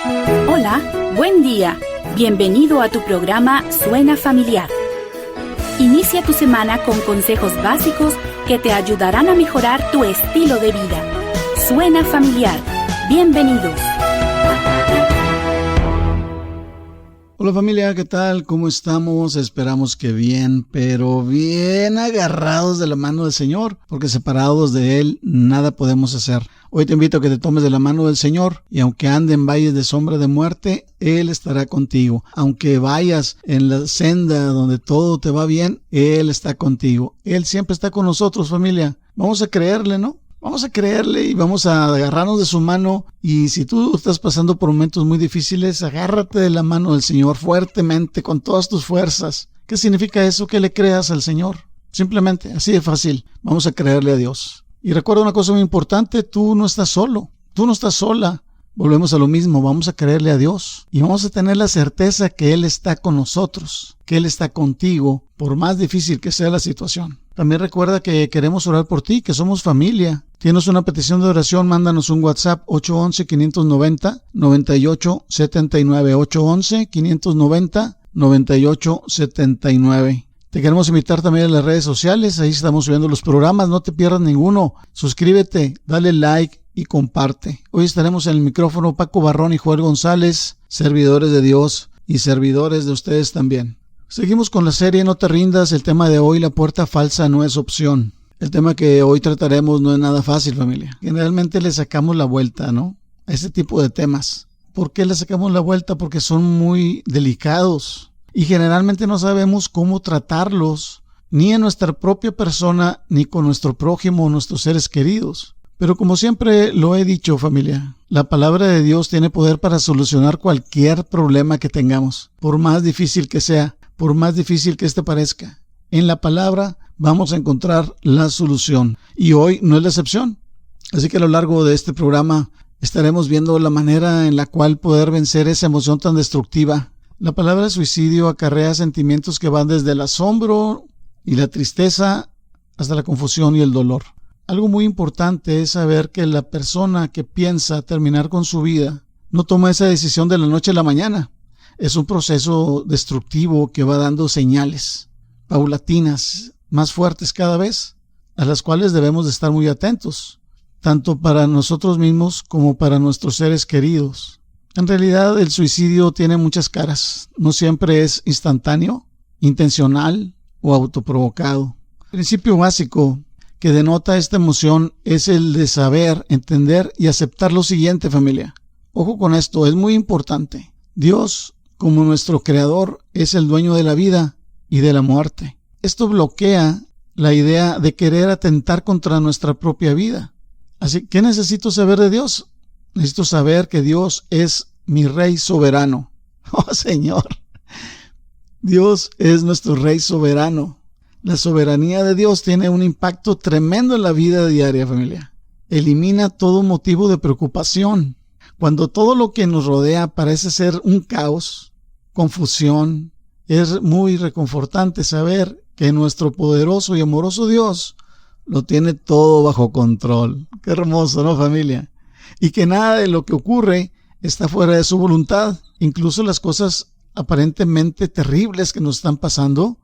Hola, buen día. Bienvenido a tu programa Suena Familiar. Inicia tu semana con consejos básicos que te ayudarán a mejorar tu estilo de vida. Suena Familiar. Bienvenidos. Hola familia, ¿qué tal? ¿Cómo estamos? Esperamos que bien, pero bien agarrados de la mano del Señor, porque separados de Él nada podemos hacer. Hoy te invito a que te tomes de la mano del Señor y aunque ande en valles de sombra de muerte, Él estará contigo. Aunque vayas en la senda donde todo te va bien, Él está contigo. Él siempre está con nosotros, familia. Vamos a creerle, ¿no? Vamos a creerle y vamos a agarrarnos de su mano. Y si tú estás pasando por momentos muy difíciles, agárrate de la mano del Señor fuertemente, con todas tus fuerzas. ¿Qué significa eso? Que le creas al Señor. Simplemente, así de fácil. Vamos a creerle a Dios. Y recuerda una cosa muy importante, tú no estás solo. Tú no estás sola. Volvemos a lo mismo, vamos a creerle a Dios. Y vamos a tener la certeza que Él está con nosotros, que Él está contigo, por más difícil que sea la situación. También recuerda que queremos orar por ti, que somos familia. ¿Tienes una petición de oración? Mándanos un WhatsApp 811-590-9879. 811-590-9879. Te queremos invitar también a las redes sociales. Ahí estamos subiendo los programas. No te pierdas ninguno. Suscríbete, dale like y comparte. Hoy estaremos en el micrófono Paco Barrón y Joel González, servidores de Dios y servidores de ustedes también. Seguimos con la serie No te rindas. El tema de hoy, la puerta falsa no es opción. El tema que hoy trataremos no es nada fácil, familia. Generalmente le sacamos la vuelta, ¿no? A este tipo de temas. ¿Por qué le sacamos la vuelta? Porque son muy delicados y generalmente no sabemos cómo tratarlos, ni en nuestra propia persona, ni con nuestro prójimo o nuestros seres queridos. Pero como siempre lo he dicho, familia, la palabra de Dios tiene poder para solucionar cualquier problema que tengamos, por más difícil que sea, por más difícil que este parezca. En la palabra vamos a encontrar la solución y hoy no es la excepción. Así que a lo largo de este programa estaremos viendo la manera en la cual poder vencer esa emoción tan destructiva. La palabra suicidio acarrea sentimientos que van desde el asombro y la tristeza hasta la confusión y el dolor. Algo muy importante es saber que la persona que piensa terminar con su vida no toma esa decisión de la noche a la mañana. Es un proceso destructivo que va dando señales paulatinas, más fuertes cada vez, a las cuales debemos de estar muy atentos, tanto para nosotros mismos como para nuestros seres queridos. En realidad, el suicidio tiene muchas caras. No siempre es instantáneo, intencional o autoprovocado. El principio básico que denota esta emoción es el de saber, entender y aceptar lo siguiente, familia. Ojo con esto, es muy importante. Dios, como nuestro creador, es el dueño de la vida y de la muerte. Esto bloquea la idea de querer atentar contra nuestra propia vida. Así, ¿qué necesito saber de Dios? Necesito saber que Dios es mi Rey soberano. Oh, Señor. Dios es nuestro Rey soberano. La soberanía de Dios tiene un impacto tremendo en la vida diaria, familia. Elimina todo motivo de preocupación. Cuando todo lo que nos rodea parece ser un caos, confusión, es muy reconfortante saber que nuestro poderoso y amoroso Dios lo tiene todo bajo control. Qué hermoso, ¿no, familia? Y que nada de lo que ocurre está fuera de su voluntad. Incluso las cosas aparentemente terribles que nos están pasando,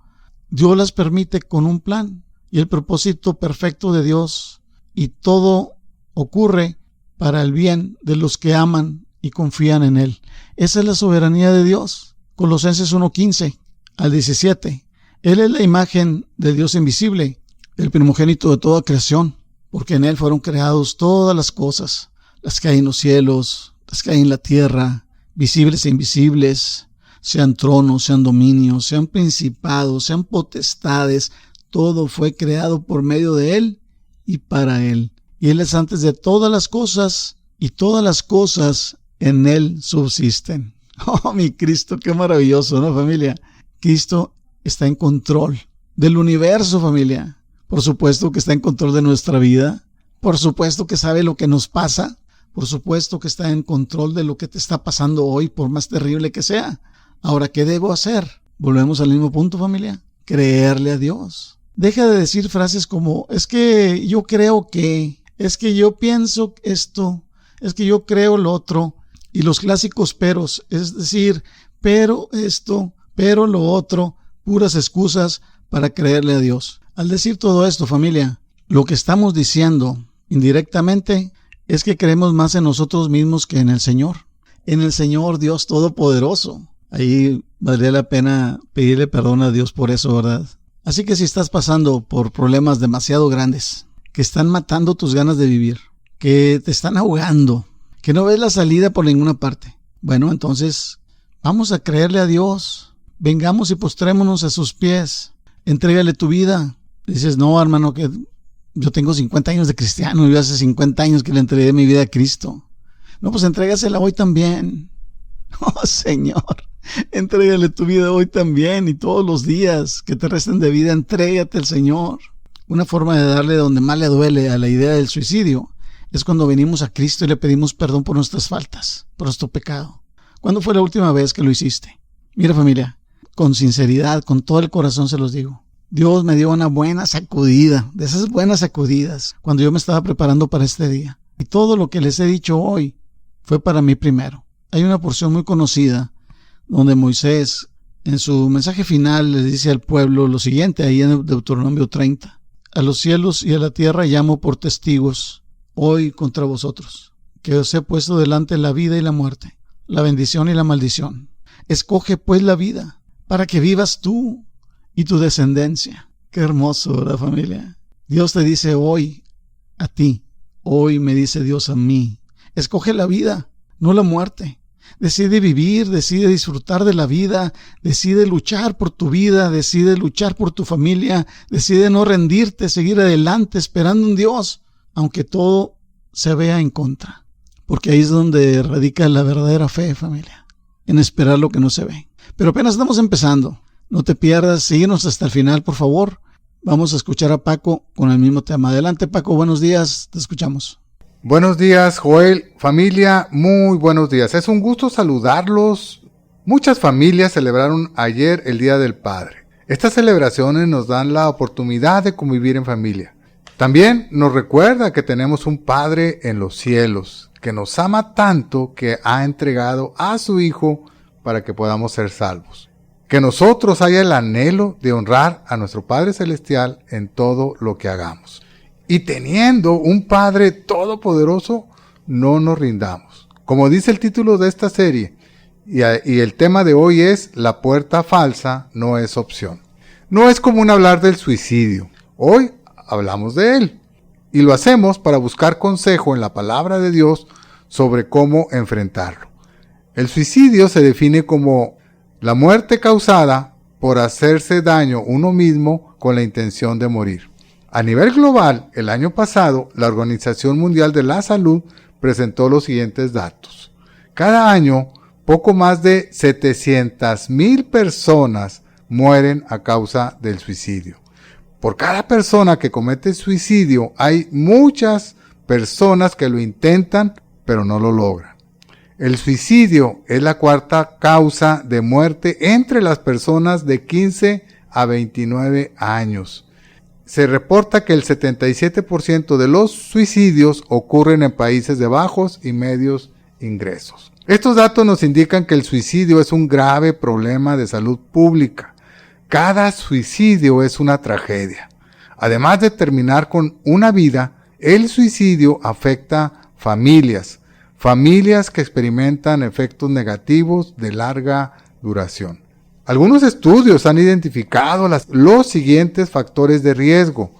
Dios las permite con un plan y el propósito perfecto de Dios. Y todo ocurre para el bien de los que aman y confían en Él. Esa es la soberanía de Dios. Colosenses 1:15 al 17. Él es la imagen de Dios invisible, el primogénito de toda creación, porque en Él fueron creados todas las cosas, las que hay en los cielos, las que hay en la tierra, visibles e invisibles, sean tronos, sean dominios, sean principados, sean potestades, todo fue creado por medio de Él y para Él. Y Él es antes de todas las cosas, y todas las cosas en Él subsisten. Oh, mi Cristo, qué maravilloso, ¿no, familia? Cristo está en control del universo, familia. Por supuesto que está en control de nuestra vida. Por supuesto que sabe lo que nos pasa. Por supuesto que está en control de lo que te está pasando hoy, por más terrible que sea. Ahora, ¿qué debo hacer? Volvemos al mismo punto, familia. Creerle a Dios. Deja de decir frases como, es que yo creo que, es que yo pienso esto, es que yo creo lo otro. y los clásicos peros, es decir, pero esto, pero lo otro, puras excusas para creerle a Dios. Al decir todo esto, familia, lo que estamos diciendo indirectamente es que creemos más en nosotros mismos que en el Señor Dios Todopoderoso. Ahí valdría la pena pedirle perdón a Dios por eso, ¿verdad? Así que si estás pasando por problemas demasiado grandes, que están matando tus ganas de vivir, que te están ahogando, que no ves la salida por ninguna parte, bueno, entonces vamos a creerle a Dios. Vengamos y postrémonos a sus pies. Entrégale tu vida. Dices, no, hermano, que yo tengo 50 años de cristiano y yo hace 50 años que le entregué mi vida a Cristo. No, pues entrégasela hoy también. Oh, Señor, entrégale tu vida hoy también y todos los días que te resten de vida, entrégate al Señor. Una forma de darle donde más le duele a la idea del suicidio es cuando venimos a Cristo y le pedimos perdón por nuestras faltas, por nuestro pecado. ¿Cuándo fue la última vez que lo hiciste? Mira, familia, con sinceridad, con todo el corazón se los digo. Dios me dio una buena sacudida, de esas buenas sacudidas, cuando yo me estaba preparando para este día. Y todo lo que les he dicho hoy fue para mí primero. Hay una porción muy conocida donde Moisés, en su mensaje final, le dice al pueblo lo siguiente, ahí en Deuteronomio 30. A los cielos y a la tierra llamo por testigos hoy contra vosotros, que os he puesto delante la vida y la muerte, la bendición y la maldición. Escoge pues la vida, para que vivas tú y tu descendencia. Qué hermoso, ¿verdad, familia? Dios te dice hoy a ti, hoy me dice Dios a mí, escoge la vida, no la muerte. Decide vivir, decide disfrutar de la vida, decide luchar por tu vida, decide luchar por tu familia, decide no rendirte, seguir adelante esperando en Dios, aunque todo se vea en contra. Porque ahí es donde radica la verdadera fe, familia, en esperar lo que no se ve. Pero apenas estamos empezando. No te pierdas, síguenos hasta el final, por favor. Vamos a escuchar a Paco con el mismo tema. Adelante, Paco, buenos días, te escuchamos. Buenos días, Joel. Familia, muy buenos días. Es un gusto saludarlos. Muchas familias celebraron ayer el Día del Padre. Estas celebraciones nos dan la oportunidad de convivir en familia. También nos recuerda que tenemos un Padre en los cielos, que nos ama tanto que ha entregado a su Hijo para que podamos ser salvos. Que nosotros haya el anhelo de honrar a nuestro Padre Celestial en todo lo que hagamos. Y teniendo un Padre todopoderoso, no nos rindamos. Como dice el título de esta serie, y el tema de hoy es la puerta falsa no es opción. No es común hablar del suicidio. Hoy hablamos de él. Y lo hacemos para buscar consejo en la palabra de Dios sobre cómo enfrentarlo. El suicidio se define como la muerte causada por hacerse daño uno mismo con la intención de morir. A nivel global, el año pasado, la Organización Mundial de la Salud presentó los siguientes datos. Cada año, poco más de 700,000 personas mueren a causa del suicidio. Por cada persona que comete suicidio, hay muchas personas que lo intentan, pero no lo logran. El suicidio es la cuarta causa de muerte entre las personas de 15 a 29 años. Se reporta que el 77% de los suicidios ocurren en países de bajos y medios ingresos. Estos datos nos indican que el suicidio es un grave problema de salud pública. Cada suicidio es una tragedia. Además de terminar con una vida, el suicidio afecta familias que experimentan efectos negativos de larga duración. Algunos estudios han identificado los siguientes factores de riesgo: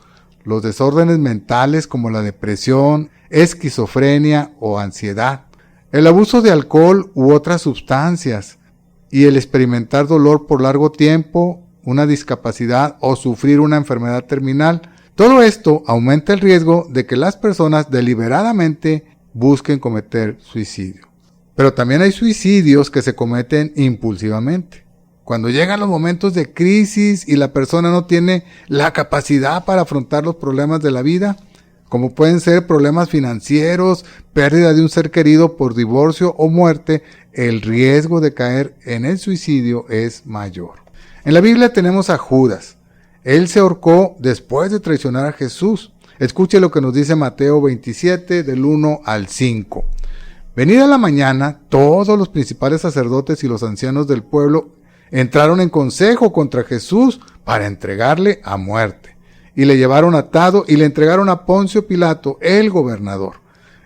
los desórdenes mentales como la depresión, esquizofrenia o ansiedad, el abuso de alcohol u otras sustancias y el experimentar dolor por largo tiempo, una discapacidad o sufrir una enfermedad terminal. Todo esto aumenta el riesgo de que las personas deliberadamente busquen cometer suicidio. Pero también hay suicidios que se cometen impulsivamente. Cuando llegan los momentos de crisis y la persona no tiene la capacidad para afrontar los problemas de la vida, como pueden ser problemas financieros, pérdida de un ser querido por divorcio o muerte, el riesgo de caer en el suicidio es mayor. En la Biblia tenemos a Judas. Él se ahorcó después de traicionar a Jesús. Escuche lo que nos dice Mateo 27, del 1 al 5. Venida la mañana, todos los principales sacerdotes y los ancianos del pueblo entraron en consejo contra Jesús para entregarle a muerte. Y le llevaron atado y le entregaron a Poncio Pilato, el gobernador.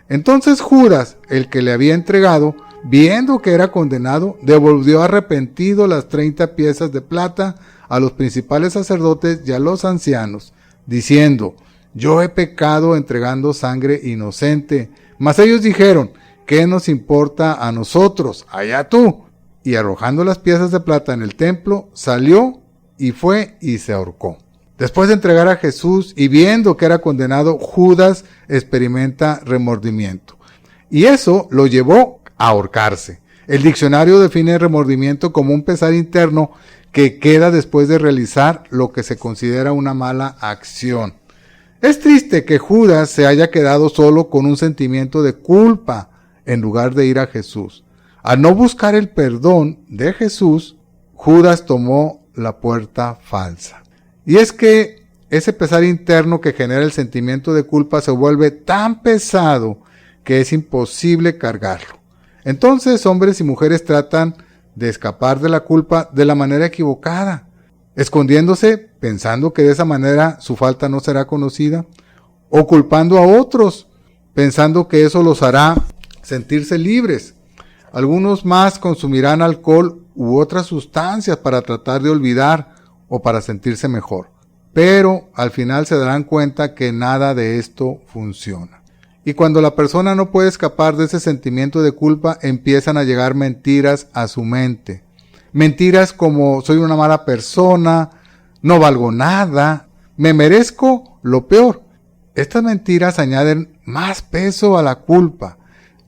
Entonces Judas, el que le había entregado, viendo que era condenado, devolvió arrepentido las 30 piezas de plata a los principales sacerdotes y a los ancianos, diciendo: yo he pecado entregando sangre inocente. Mas ellos dijeron: ¿qué nos importa a nosotros? Allá tú. Y arrojando las piezas de plata en el templo, salió y fue y se ahorcó. Después de entregar a Jesús y viendo que era condenado, Judas experimenta remordimiento. Y eso lo llevó a ahorcarse. El diccionario define remordimiento como un pesar interno que queda después de realizar lo que se considera una mala acción. Es triste que Judas se haya quedado solo con un sentimiento de culpa en lugar de ir a Jesús. Al no buscar el perdón de Jesús, Judas tomó la puerta falsa. Y es que ese pesar interno que genera el sentimiento de culpa se vuelve tan pesado que es imposible cargarlo. Entonces hombres y mujeres tratan de escapar de la culpa de la manera equivocada, escondiéndose pensando que de esa manera su falta no será conocida, o culpando a otros pensando que eso los hará sentirse libres. Algunos más consumirán alcohol u otras sustancias para tratar de olvidar o para sentirse mejor, pero al final se darán cuenta que nada de esto funciona. Y cuando la persona no puede escapar de ese sentimiento de culpa, empiezan a llegar mentiras a su mente. Mentiras como: soy una mala persona, no valgo nada, me merezco lo peor. Estas mentiras añaden más peso a la culpa.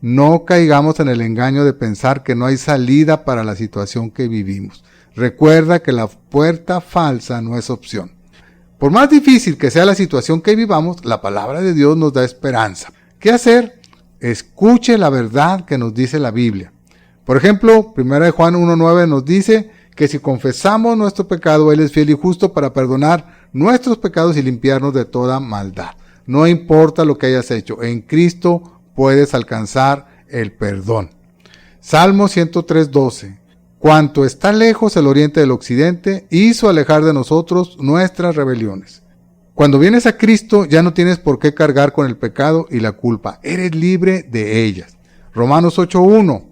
No caigamos en el engaño de pensar que no hay salida para la situación que vivimos. Recuerda que la puerta falsa no es opción. Por más difícil que sea la situación que vivamos, la palabra de Dios nos da esperanza. ¿Qué hacer? Escuche la verdad que nos dice la Biblia. Por ejemplo, 1 Juan 1:9 nos dice que si confesamos nuestro pecado, Él es fiel y justo para perdonar nuestros pecados y limpiarnos de toda maldad. No importa lo que hayas hecho, en Cristo puedes alcanzar el perdón. Salmo 103:12. Cuanto está lejos el oriente del occidente, hizo alejar de nosotros nuestras rebeliones. Cuando vienes a Cristo, ya no tienes por qué cargar con el pecado y la culpa. Eres libre de ellas. Romanos 8:1.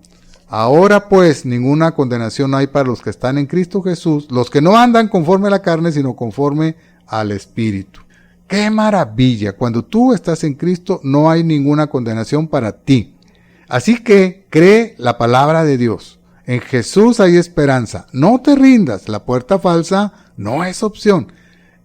Ahora pues, ninguna condenación hay para los que están en Cristo Jesús, los que no andan conforme a la carne, sino conforme al Espíritu. ¡Qué maravilla! Cuando tú estás en Cristo, no hay ninguna condenación para ti. Así que, cree la palabra de Dios. En Jesús hay esperanza. No te rindas. La puerta falsa no es opción.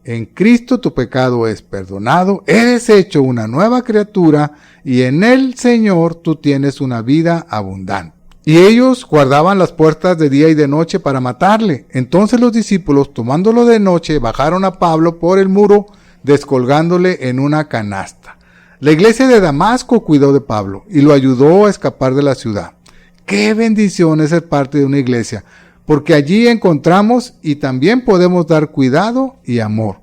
En Cristo tu pecado es perdonado. Eres hecho una nueva criatura y en el Señor tú tienes una vida abundante. Y ellos guardaban las puertas de día y de noche para matarle. Entonces los discípulos, tomándolo de noche, bajaron a Pablo por el muro, descolgándole en una canasta. La iglesia de Damasco cuidó de Pablo y lo ayudó a escapar de la ciudad. ¡Qué bendición es ser parte de una iglesia! Porque allí encontramos y también podemos dar cuidado y amor.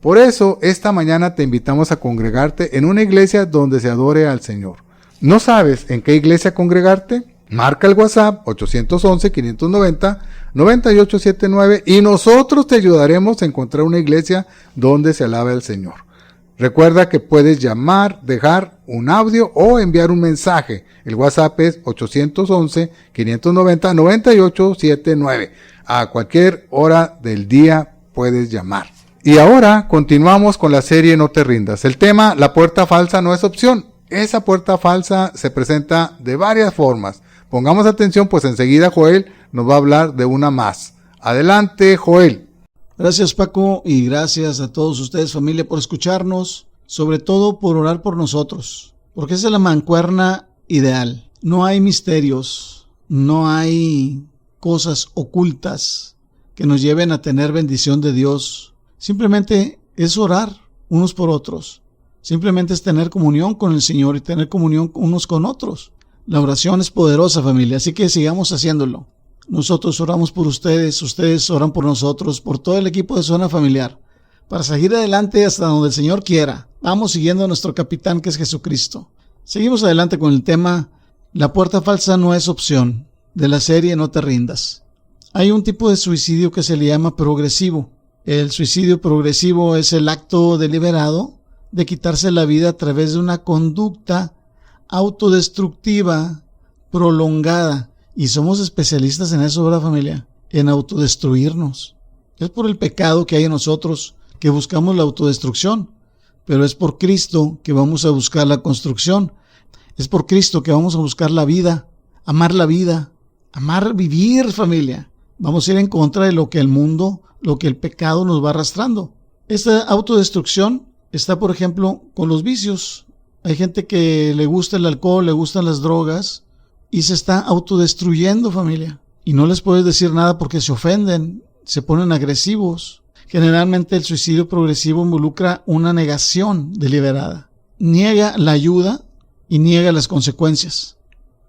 Por eso, esta mañana te invitamos a congregarte en una iglesia donde se adore al Señor. ¿No sabes en qué iglesia congregarte? Marca el WhatsApp 811-590-9879 y nosotros te ayudaremos a encontrar una iglesia donde se alabe al Señor. Recuerda que puedes llamar, dejar un audio o enviar un mensaje. El WhatsApp es 811-590-9879. A cualquier hora del día puedes llamar. Y ahora continuamos con la serie No te rindas. El tema, la puerta falsa no es opción. Esa puerta falsa se presenta de varias formas. Pongamos atención, pues enseguida Joel nos va a hablar de una más. Adelante, Joel. Gracias, Paco, y gracias a todos ustedes, familia, por escucharnos, sobre todo por orar por nosotros, porque esa es la mancuerna ideal. No hay misterios, no hay cosas ocultas que nos lleven a tener bendición de Dios. Simplemente es orar unos por otros. Simplemente es tener comunión con el Señor y tener comunión unos con otros. La oración es poderosa, familia, así que sigamos haciéndolo. Nosotros oramos por ustedes, ustedes oran por nosotros, por todo el equipo de Zona Familiar, para seguir adelante hasta donde el Señor quiera. Vamos siguiendo a nuestro capitán, que es Jesucristo. Seguimos adelante con el tema, La puerta falsa no es opción. De la serie No te rindas. Hay un tipo de suicidio que se le llama progresivo. El suicidio progresivo es el acto deliberado de quitarse la vida a través de una conducta autodestructiva prolongada. Y somos especialistas en eso, ¿verdad, familia? En autodestruirnos. Es por el pecado que hay en nosotros que buscamos la autodestrucción, pero es por Cristo que vamos a buscar la construcción. Es por Cristo que vamos a buscar la vida, amar vivir, familia. Vamos a ir en contra de lo que el mundo, lo que el pecado nos va arrastrando. Esta autodestrucción está, por ejemplo, con los vicios. Hay gente que le gusta el alcohol, le gustan las drogas y se está autodestruyendo, familia. Y no les puedes decir nada porque se ofenden, se ponen agresivos. Generalmente el suicidio progresivo involucra una negación deliberada. Niega la ayuda y niega las consecuencias.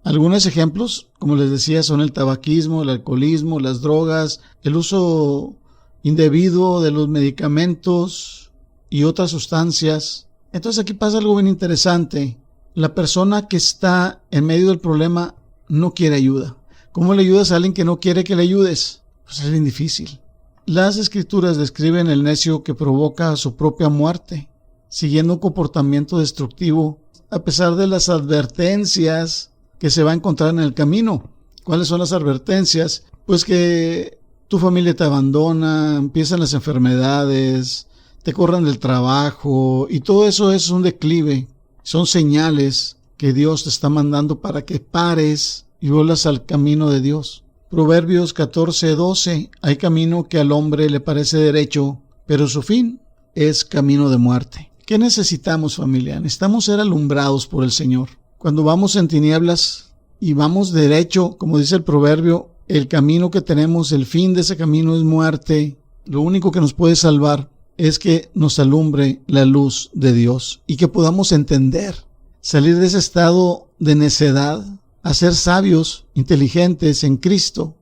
Algunos ejemplos, como les decía, son el tabaquismo, el alcoholismo, las drogas, el uso indebido de los medicamentos y otras sustancias. Entonces aquí pasa algo bien interesante. La persona que está en medio del problema no quiere ayuda. ¿Cómo le ayudas a alguien que no quiere que le ayudes? Pues es bien difícil. Las escrituras describen el necio que provoca su propia muerte, siguiendo un comportamiento destructivo, a pesar de las advertencias que se va a encontrar en el camino. ¿Cuáles son las advertencias? Pues que tu familia te abandona, empiezan las enfermedades, te corran del trabajo y todo eso es un declive. Son señales que Dios te está mandando para que pares y vuelvas al camino de Dios. Proverbios 14:12. Hay camino que al hombre le parece derecho, pero su fin es camino de muerte. ¿Qué necesitamos, familia? Necesitamos ser alumbrados por el Señor. Cuando vamos en tinieblas y vamos derecho, como dice el proverbio, el camino que tenemos, el fin de ese camino es muerte. Lo único que nos puede salvar es que nos alumbre la luz de Dios y que podamos entender, salir de ese estado de necedad, a ser sabios, inteligentes en Cristo,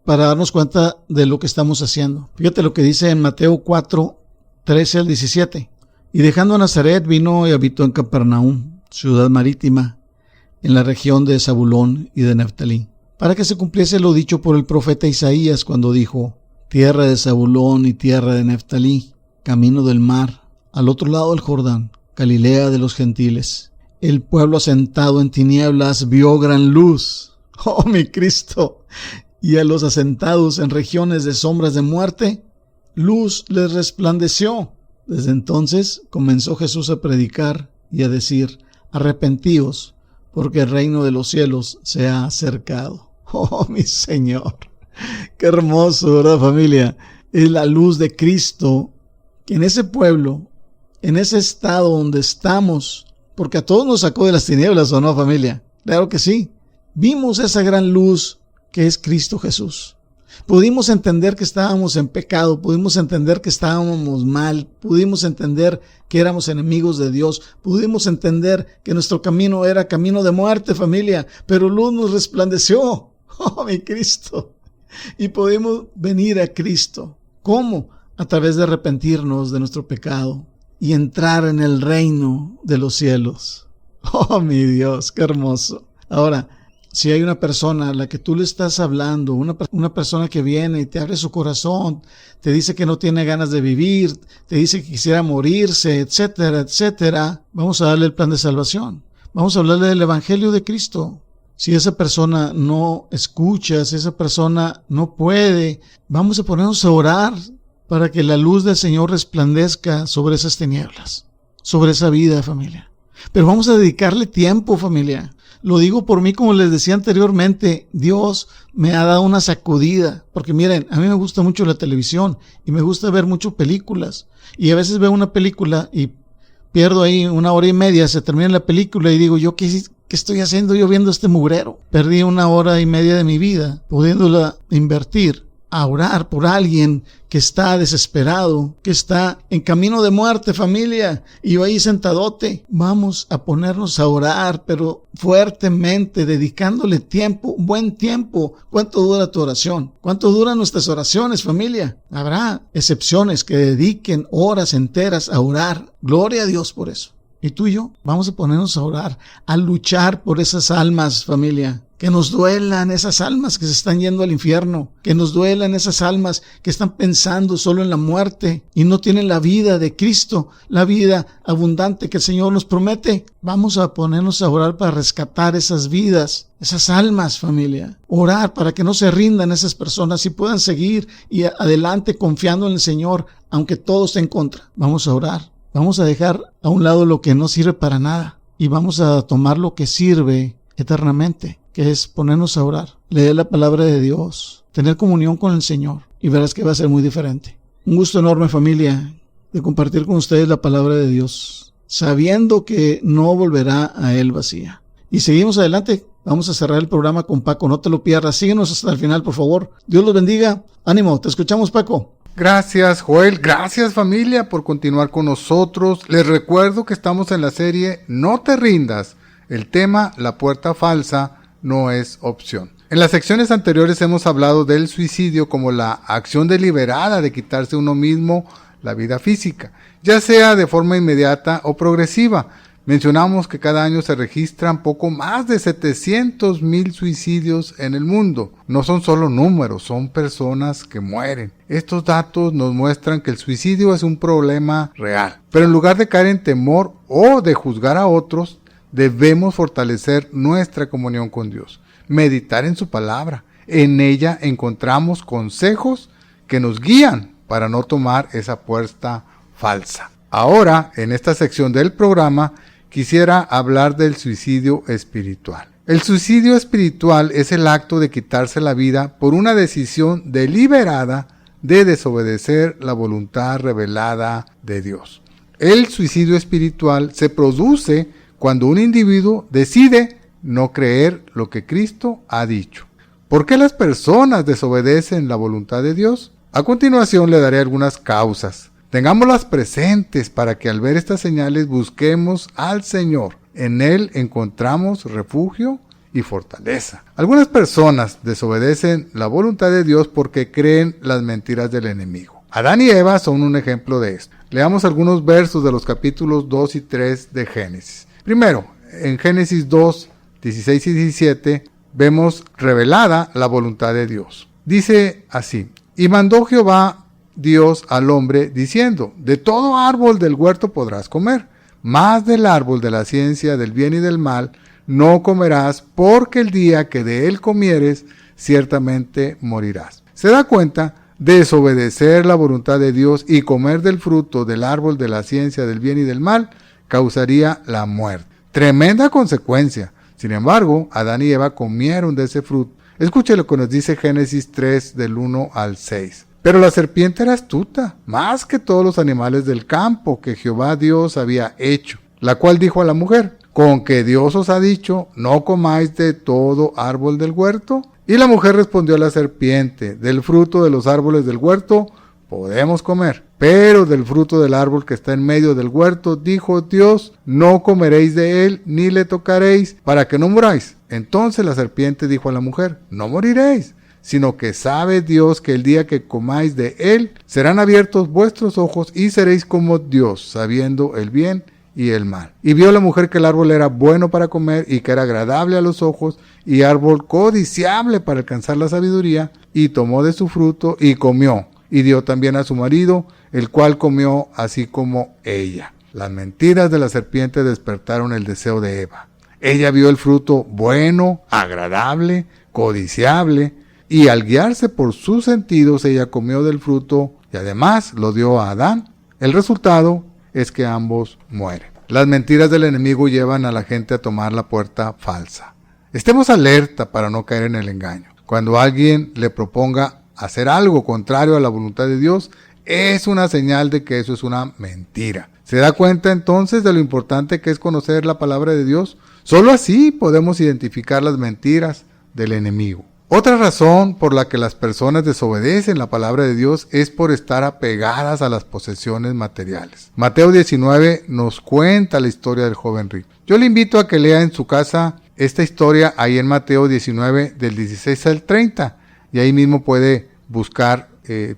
para darnos cuenta de lo que estamos haciendo. Fíjate lo que dice en Mateo 4:13 al 17. Y dejando Nazaret vino y habitó en Capernaum, ciudad marítima, en la región de Zabulón y de Neftalí, para que se cumpliese lo dicho por el profeta Isaías cuando dijo: tierra de Zabulón y tierra de Neftalí, camino del mar, al otro lado del Jordán, Galilea de los gentiles. El pueblo asentado en tinieblas vio gran luz. ¡Oh, mi Cristo! Y a los asentados en regiones de sombras de muerte, luz les resplandeció. Desde entonces comenzó Jesús a predicar y a decir: arrepentíos, porque el reino de los cielos se ha acercado. ¡Oh, mi Señor! ¡Qué hermoso!, ¿verdad, familia? Es la luz de Cristo que en ese pueblo, en ese estado donde estamos, porque a todos nos sacó de las tinieblas, ¿o no, familia? Claro que sí. Vimos esa gran luz que es Cristo Jesús. Pudimos entender que estábamos en pecado, pudimos entender que estábamos mal, pudimos entender que éramos enemigos de Dios, pudimos entender que nuestro camino era camino de muerte, familia, pero luz nos resplandeció. ¡Oh, mi Cristo! Y podemos venir a Cristo. ¿Cómo? A través de arrepentirnos de nuestro pecado y entrar en el reino de los cielos. ¡Oh, mi Dios! ¡Qué hermoso! Ahora, si hay una persona a la que tú le estás hablando, una persona que viene y te abre su corazón, te dice que no tiene ganas de vivir, te dice que quisiera morirse, etcétera, etcétera, vamos a darle el plan de salvación. Vamos a hablarle del Evangelio de Cristo. Si esa persona no escucha, si esa persona no puede, vamos a ponernos a orar para que la luz del Señor resplandezca sobre esas tinieblas, sobre esa vida, familia. Pero vamos a dedicarle tiempo, familia. Lo digo por mí, como les decía anteriormente, Dios me ha dado una sacudida, porque miren, a mí me gusta mucho la televisión y me gusta ver mucho películas, y a veces veo una película y pierdo ahí 1 hora y media, se termina la película y digo, ¿yo qué estoy haciendo yo viendo este mugrero? Perdí 1 hora y media de mi vida pudiéndola invertir a orar por alguien que está desesperado, que está en camino de muerte, familia, y yo ahí sentadote. Vamos a ponernos a orar, pero fuertemente, dedicándole tiempo, buen tiempo. ¿Cuánto dura tu oración? ¿Cuánto duran nuestras oraciones, familia? Habrá excepciones que dediquen horas enteras a orar. Gloria a Dios por eso. Y tú y yo vamos a ponernos a orar, a luchar por esas almas, familia. Que nos duelan esas almas que se están yendo al infierno. Que nos duelan esas almas que están pensando solo en la muerte y no tienen la vida de Cristo, la vida abundante que el Señor nos promete. Vamos a ponernos a orar para rescatar esas vidas, esas almas, familia. Orar para que no se rindan esas personas y puedan seguir y adelante confiando en el Señor, aunque todo esté en contra. Vamos a orar. Vamos a dejar a un lado lo que no sirve para nada y vamos a tomar lo que sirve eternamente, que es ponernos a orar, leer la palabra de Dios, tener comunión con el Señor, y verás que va a ser muy diferente. Un gusto enorme, familia, de compartir con ustedes la palabra de Dios, sabiendo que no volverá a Él vacía. Y seguimos adelante, vamos a cerrar el programa con Paco, no te lo pierdas, síguenos hasta el final, por favor. Dios los bendiga, ánimo, te escuchamos, Paco. Gracias, Joel. Gracias, familia, por continuar con nosotros. Les recuerdo que estamos en la serie No te rindas. El tema, la puerta falsa, no es opción. En las secciones anteriores hemos hablado del suicidio como la acción deliberada de quitarse uno mismo la vida física, ya sea de forma inmediata o progresiva. Mencionamos que cada año se registran poco más de 700,000 suicidios en el mundo. No son solo números, son personas que mueren. Estos datos nos muestran que el suicidio es un problema real. Pero en lugar de caer en temor o de juzgar a otros, debemos fortalecer nuestra comunión con Dios, meditar en su palabra. En ella encontramos consejos que nos guían para no tomar esa puerta falsa. Ahora, en esta sección del programa, quisiera hablar del suicidio espiritual. El suicidio espiritual es el acto de quitarse la vida por una decisión deliberada de desobedecer la voluntad revelada de Dios. El suicidio espiritual se produce cuando un individuo decide no creer lo que Cristo ha dicho. ¿Por qué las personas desobedecen la voluntad de Dios? A continuación le daré algunas causas. Tengámoslas presentes para que al ver estas señales busquemos al Señor. En Él encontramos refugio y fortaleza. Algunas personas desobedecen la voluntad de Dios porque creen las mentiras del enemigo. Adán y Eva son un ejemplo de esto. Leamos algunos versos de los capítulos 2 y 3 de Génesis. Primero, en Génesis 2, 16 y 17, vemos revelada la voluntad de Dios. Dice así: y mandó Jehová Dios al hombre diciendo: de todo árbol del huerto podrás comer, mas del árbol de la ciencia del bien y del mal no comerás, porque el día que de él comieres, ciertamente morirás. ¿Se da cuenta? Desobedecer la voluntad de Dios y comer del fruto del árbol de la ciencia del bien y del mal causaría la muerte. Tremenda consecuencia. Sin embargo, Adán y Eva comieron de ese fruto. Escuche lo que nos dice Génesis 3 del 1 al 6. Pero la serpiente era astuta, más que todos los animales del campo que Jehová Dios había hecho, la cual dijo a la mujer: ¿con que Dios os ha dicho, no comáis de todo árbol del huerto? Y la mujer respondió a la serpiente: del fruto de los árboles del huerto podemos comer, pero del fruto del árbol que está en medio del huerto, dijo Dios, no comeréis de él, ni le tocaréis, para que no muráis. Entonces la serpiente dijo a la mujer: no moriréis, sino que sabe Dios que el día que comáis de él, serán abiertos vuestros ojos y seréis como Dios, sabiendo el bien y el mal. Y vio la mujer que el árbol era bueno para comer y que era agradable a los ojos y árbol codiciable para alcanzar la sabiduría, y tomó de su fruto y comió, y dio también a su marido, el cual comió así como ella. Las mentiras de la serpiente despertaron el deseo de Eva. Ella vio el fruto bueno, agradable, codiciable, y al guiarse por sus sentidos, ella comió del fruto y además lo dio a Adán. El resultado es que ambos mueren. Las mentiras del enemigo llevan a la gente a tomar la puerta falsa. Estemos alerta para no caer en el engaño. Cuando alguien le proponga hacer algo contrario a la voluntad de Dios, es una señal de que eso es una mentira. ¿Se da cuenta entonces de lo importante que es conocer la palabra de Dios? Solo así podemos identificar las mentiras del enemigo. Otra razón por la que las personas desobedecen la palabra de Dios es por estar apegadas a las posesiones materiales. Mateo 19 nos cuenta la historia del joven rico. Yo le invito a que lea en su casa esta historia ahí en Mateo 19 del 16 al 30 y ahí mismo puede buscar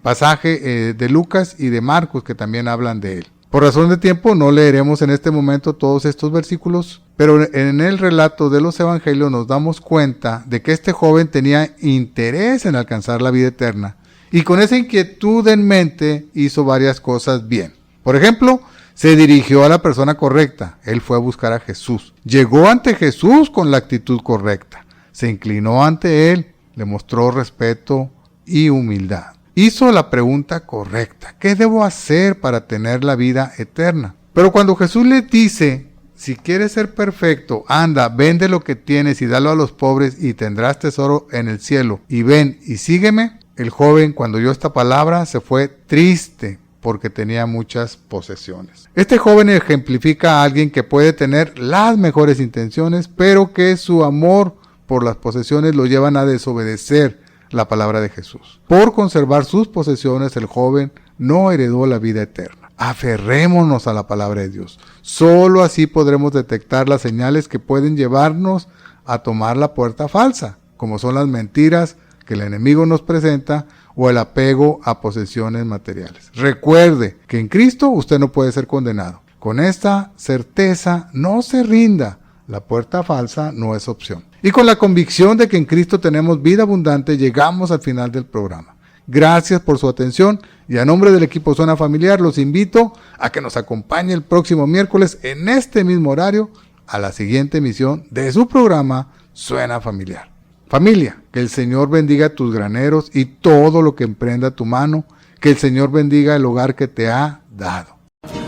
pasaje de Lucas y de Marcos que también hablan de él. Por razón de tiempo no leeremos en este momento todos estos versículos, pero en el relato de los evangelios nos damos cuenta de que este joven tenía interés en alcanzar la vida eterna y con esa inquietud en mente hizo varias cosas bien. Por ejemplo, se dirigió a la persona correcta, él fue a buscar a Jesús, llegó ante Jesús con la actitud correcta, se inclinó ante él, le mostró respeto y humildad. Hizo la pregunta correcta, ¿qué debo hacer para tener la vida eterna? Pero cuando Jesús le dice, si quieres ser perfecto, anda, vende lo que tienes y dalo a los pobres y tendrás tesoro en el cielo, y ven y sígueme, el joven cuando oyó esta palabra se fue triste porque tenía muchas posesiones. Este joven ejemplifica a alguien que puede tener las mejores intenciones, pero que su amor por las posesiones lo llevan a desobedecer la palabra de Jesús. Por conservar sus posesiones, el joven no heredó la vida eterna. Aferrémonos a la palabra de Dios. Solo así podremos detectar las señales que pueden llevarnos a tomar la puerta falsa, como son las mentiras que el enemigo nos presenta o el apego a posesiones materiales. Recuerde que en Cristo usted no puede ser condenado. Con esta certeza, no se rinda. La puerta falsa no es opción. Y con la convicción de que en Cristo tenemos vida abundante, llegamos al final del programa. Gracias por su atención y a nombre del equipo Suena Familiar los invito a que nos acompañe el próximo miércoles en este mismo horario a la siguiente emisión de su programa Suena Familiar. Familia, que el Señor bendiga tus graneros y todo lo que emprenda tu mano, que el Señor bendiga el hogar que te ha dado.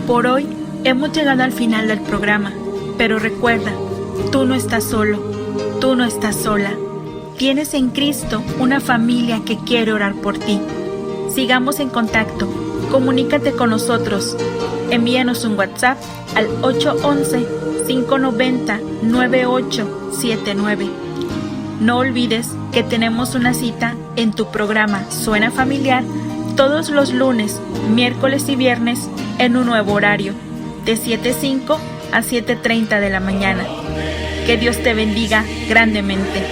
Por hoy hemos llegado al final del programa, pero recuerda, tú no estás solo, tú no estás sola. Tienes en Cristo una familia que quiere orar por ti. Sigamos en contacto, comunícate con nosotros. Envíanos un WhatsApp al 811-590-9879. No olvides que tenemos una cita en tu programa Suena Familiar todos los lunes, miércoles y viernes en un nuevo horario, de 7:05 a 7:30 de la mañana. Que Dios te bendiga grandemente.